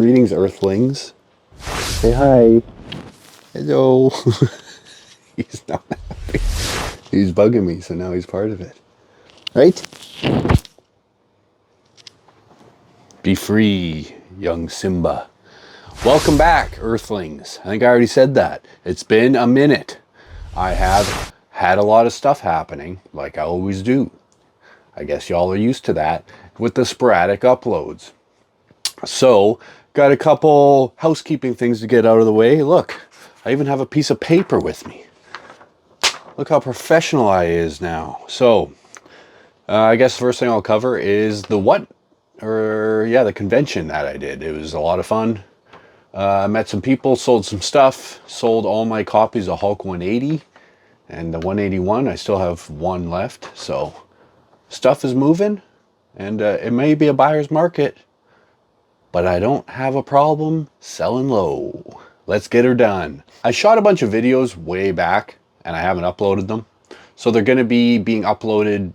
Greetings, Earthlings. Say hi. Hello. He's not happy. He's bugging me, so now he's part of it. Right? Be free, young Simba. Welcome back, Earthlings. I think I already said that. It's been a minute. I have had a lot of stuff happening, like I always do. I guess y'all are used to that with the sporadic uploads. So, got a couple housekeeping things to get out of the way. Look, I even have a piece of paper with me. Look how professional I is now. So, I guess the first thing I'll cover is the the convention that I did. It was a lot of fun. I met some people, sold some stuff, sold all my copies of Hulk 180 and the 181. I still have one left. So, stuff is moving, and it may be a buyer's market, but I don't have a problem selling low. Let's get her done. I shot a bunch of videos way back and I haven't uploaded them. So they're going to be being uploaded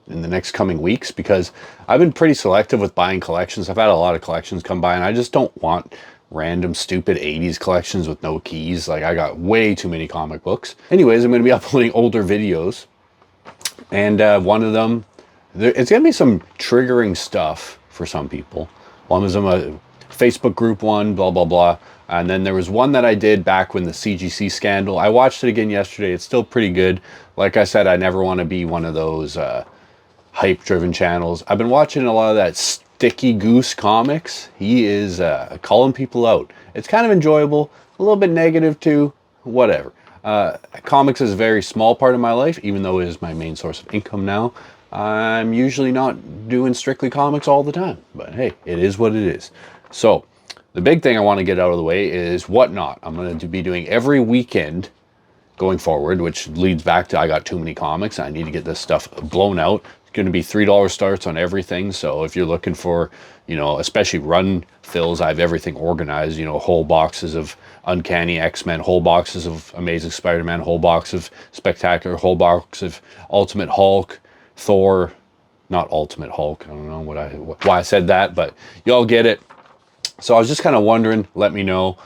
in the next coming weeks because I've been pretty selective with buying collections. I've had a lot of collections come by and I just don't want random stupid 80s collections with no keys. Like, I got way too many comic books. Anyways, I'm going to be uploading older videos. And one of them, it's going to be some triggering stuff for some people. One was a Facebook group one, blah, blah, blah. And then there was one that I did back when the CGC scandal. I watched it again yesterday. It's still pretty good. Like I said, I never want to be one of those hype-driven channels. I've been watching a lot of that Sticky Goose Comics. He is calling people out. It's kind of enjoyable, a little bit negative too, whatever. Comics is a very small part of my life, even though it is my main source of income now. I'm usually not doing strictly comics all the time, but hey, it is what it is. So, the big thing I want to get out of the way is Whatnot. I'm going to be doing every weekend going forward, which leads back to I got too many comics. I need to get this stuff blown out. It's going to be $3 starts on everything. So if you're looking for, especially run fills, I have everything organized, whole boxes of Uncanny X-Men, whole boxes of Amazing Spider-Man, whole box of Spectacular, whole box of Ultimate Hulk, Thor, not Ultimate Hulk. I don't know why I said that, but y'all get it. So I was just kind of wondering, let me know,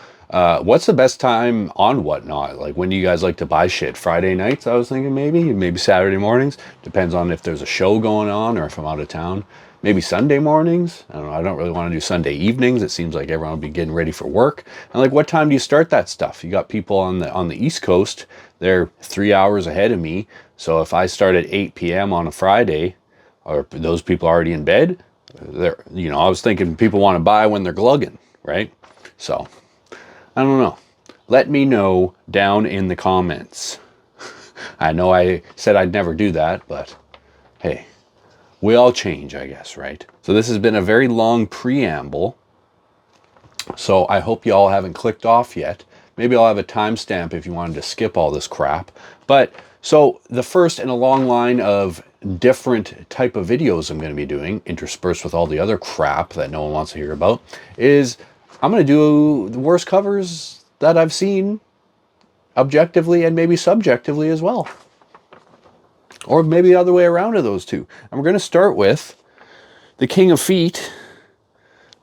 what's the best time on Whatnot? Like, when do you guys like to buy shit? Friday nights, I was thinking maybe Saturday mornings. Depends on if there's a show going on or if I'm out of town. Maybe Sunday mornings. I don't know. I don't really want to do Sunday evenings. It seems like everyone will be getting ready for work. And like, what time do you start that stuff? You got people on the East Coast. They're 3 hours ahead of me. So if I start at 8 p.m. on a Friday, are those people already in bed? I was thinking people want to buy when they're glugging, right? So, I don't know. Let me know down in the comments. I know I said I'd never do that, but hey, we all change, I guess, right? So this has been a very long preamble. So I hope you all haven't clicked off yet. Maybe I'll have a timestamp if you wanted to skip all this crap. But so the first in a long line of different type of videos I'm going to be doing, interspersed with all the other crap that no one wants to hear about, is I'm going to do the worst covers that I've seen objectively and maybe subjectively as well. Or maybe the other way around of those two. And we're going to start with the King of Feet,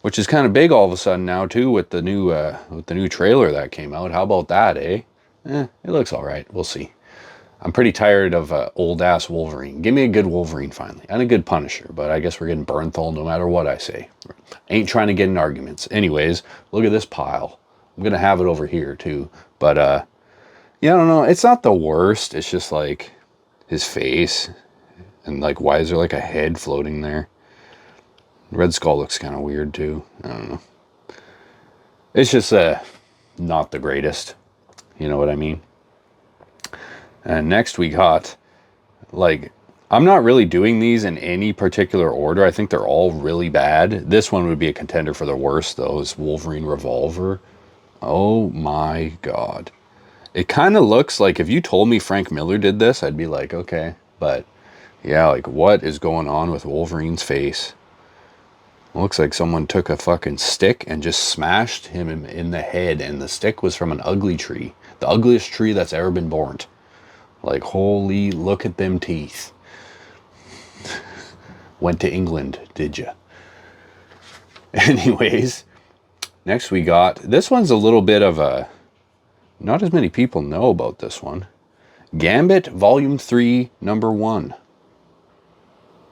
which is kind of big all of a sudden now too with the new trailer that came out. How about that, eh? It looks all right. We'll see. I'm pretty tired of old-ass Wolverine. Give me a good Wolverine finally, and a good Punisher, but I guess we're getting Bernthal no matter what I say. Ain't trying to get in arguments. Anyways, look at this pile. I'm going to have it over here too, but I don't know. It's not the worst. It's just like his face, and like, why is there like a head floating there? Red Skull looks kind of weird too. I don't know. It's just not the greatest. You know what I mean? And next we got, like, I'm not really doing these in any particular order. I think they're all really bad. This one would be a contender for the worst, though, is Wolverine Revolver. Oh my god. It kind of looks like, if you told me Frank Miller did this, I'd be like, okay. But, yeah, like, what is going on with Wolverine's face? It looks like someone took a fucking stick and just smashed him in the head, and the stick was from an ugly tree. The ugliest tree that's ever been born. Like, holy, look at them teeth. Went to England, did ya? Anyways, Next we got, this one's a little bit of a, not as many people know about this one. Gambit Volume 3, Number 1.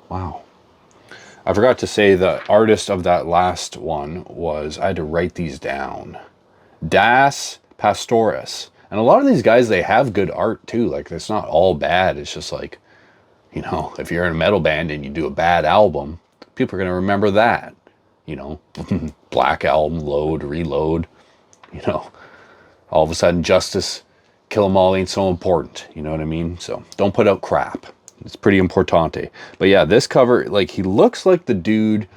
Wow. I forgot to say the artist of that last one was, I had to write these down. Das Pastores. And a lot of these guys, they have good art too. Like, it's not all bad. It's just like, you know, if you're in a metal band and you do a bad album, people are going to remember that. You know, Black Album, Load, Reload. You know, all of a sudden, Justice, Kill 'Em All ain't so important. You know what I mean? So don't put out crap. It's pretty importante. But yeah, this cover, like, he looks like the dude.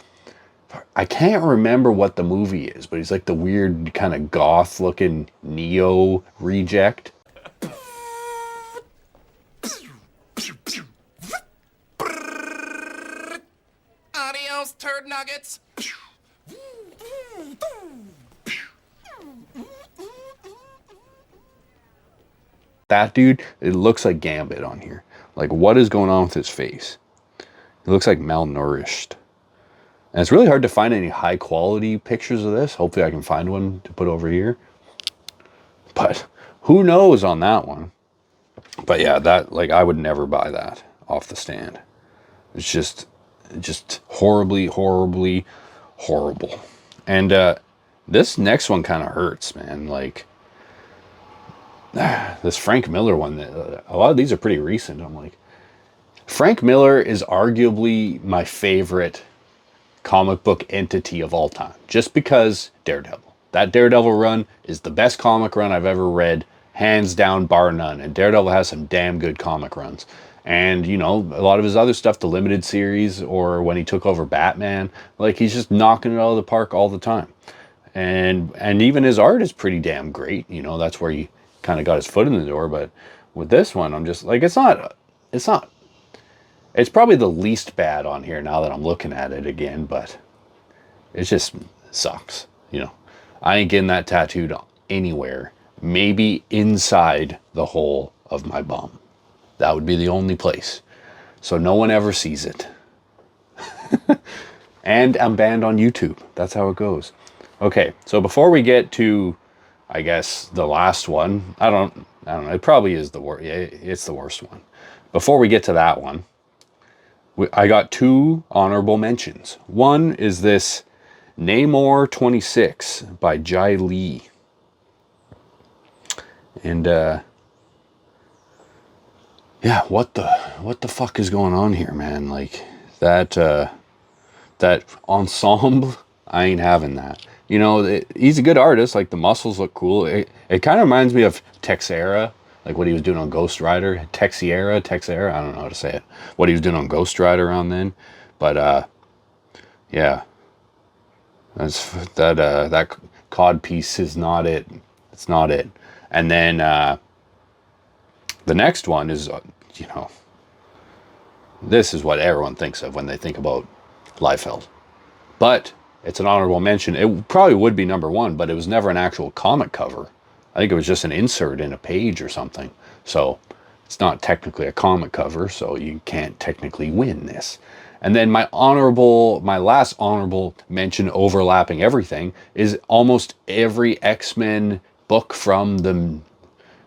I can't remember what the movie is, but he's like the weird kind of goth looking Neo reject. Adios, turd nuggets. That dude, it looks like Gambit on here. Like, what is going on with his face? He looks like malnourished. And it's really hard to find any high quality pictures of this. Hopefully I can find one to put over here. But who knows on that one. But yeah, that, like, I would never buy that off the stand. It's just horribly, horribly horrible. And this next one kind of hurts, man. Like, this Frank Miller one, a lot of these are pretty recent. I'm like, Frank Miller is arguably my favorite comic book entity of all time, just because Daredevil. That Daredevil run is the best comic run I've ever read, hands down, bar none. And Daredevil has some damn good comic runs. And, you know, a lot of his other stuff, the limited series, or when he took over Batman, like, he's just knocking it out of the park all the time. And even his art is pretty damn great. You know, that's where he kind of got his foot in the door. But with this one, I'm just like, it's probably the least bad on here now that I'm looking at it again, but it just sucks. You know, I ain't getting that tattooed anywhere. Maybe inside the hole of my bum. That would be the only place. So no one ever sees it. And I'm banned on YouTube. That's how it goes. Okay, so before we get to, I guess, the last one, I don't know, it probably is the worst. It's the worst one. Before we get to that one, I got two honorable mentions. One is this Namor 26 by Jai Lee. And yeah, what the fuck is going on here, man? Like, that ensemble, I ain't having that. You know, he's a good artist. Like, the muscles look cool. It kind of reminds me of Texera, like what he was doing on Ghost Rider. Texera, I don't know how to say it. What he was doing on Ghost Rider around then. But yeah, that cod piece is not it. It's not it. And then the next one is, you know, this is what everyone thinks of when they think about Liefeld. But it's an honorable mention. It probably would be number one, but it was never an actual comic cover. I think it was just an insert in a page or something. So it's not technically a comic cover, so you can't technically win this. And then my last honorable mention, overlapping everything, is almost every X-Men book from the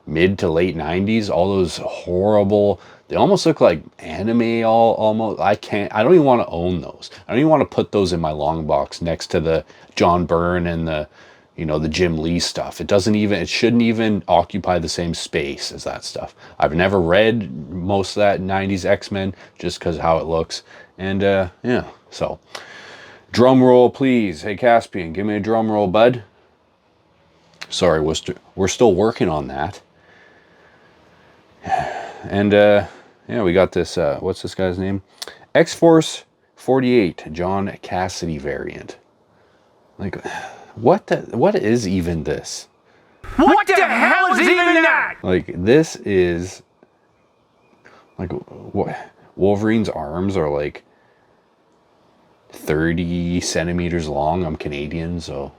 mid to late 90s. All those horrible, they almost look like anime, almost. I don't even want to own those. I don't even want to put those in my long box next to the John Byrne and the, you know, the Jim Lee stuff. It shouldn't even occupy the same space as that stuff. I've never read most of that 90s X-Men just because of how it looks. And yeah, so drum roll, please. Hey, Caspian, give me a drum roll, bud. Sorry, we're still working on that. And yeah, we got this, what's this guy's name? X-Force 48, John Cassidy variant. Like, what is even this? What the hell is even that? Like, this is, like, what? Wolverine's arms are like 30 centimeters long. I'm Canadian, so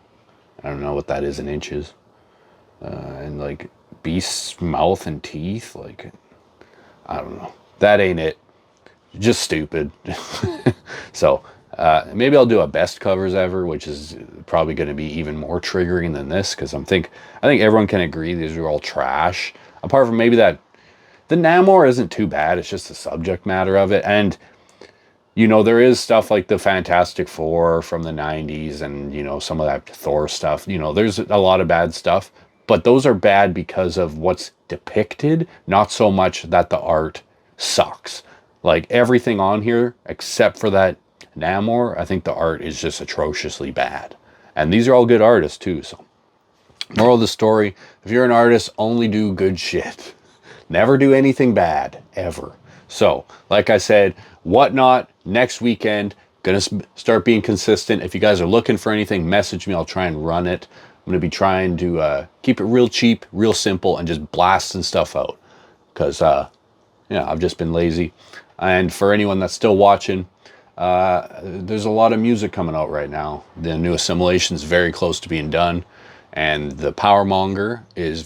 I don't know what that is in inches. And like Beast's mouth and teeth, like, I don't know. That ain't it. Just stupid. So Maybe I'll do a best covers ever, which is probably going to be even more triggering than this, because I think everyone can agree these are all trash. Apart from maybe that the Namor isn't too bad. It's just the subject matter of it, and you know, there is stuff like the Fantastic Four from the 90s and, you know, some of that Thor stuff. You know, there's a lot of bad stuff, but those are bad because of what's depicted, not so much that the art sucks. Like everything on here, except for that Namor, I think the art is just atrociously bad. And these are all good artists too, so. Moral of the story, if you're an artist, only do good shit. Never do anything bad, ever. So, like I said, Whatnot, next weekend. Gonna start being consistent. If you guys are looking for anything, message me. I'll try and run it. I'm gonna be trying to keep it real cheap, real simple, and just blasting stuff out. Because, I've just been lazy. And for anyone that's still watching, there's a lot of music coming out right now. The new Assimilation is very close to being done. And the Powermonger is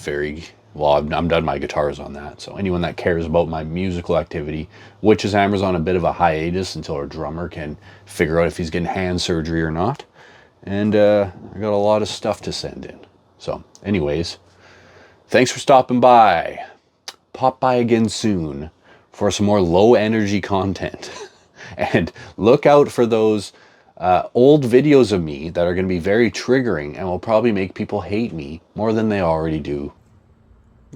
I'm done my guitars on that. So anyone that cares about my musical activity, Witch's Hammer's on a bit of a hiatus until our drummer can figure out if he's getting hand surgery or not. And I got a lot of stuff to send in. So anyways, thanks for stopping by. Pop by again soon for some more low energy content. And look out for those old videos of me that are going to be very triggering and will probably make people hate me more than they already do.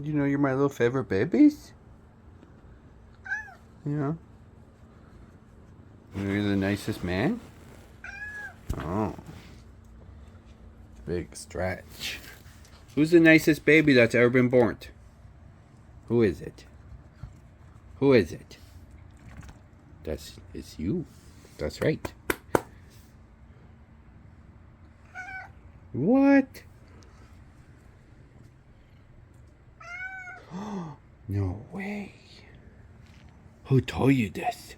You know, you're my little favorite babies. Yeah. You're the nicest man. Oh. Big stretch. Who's the nicest baby that's ever been born? Who is it? Who is it? It's you. That's right. What? No way. Who told you this?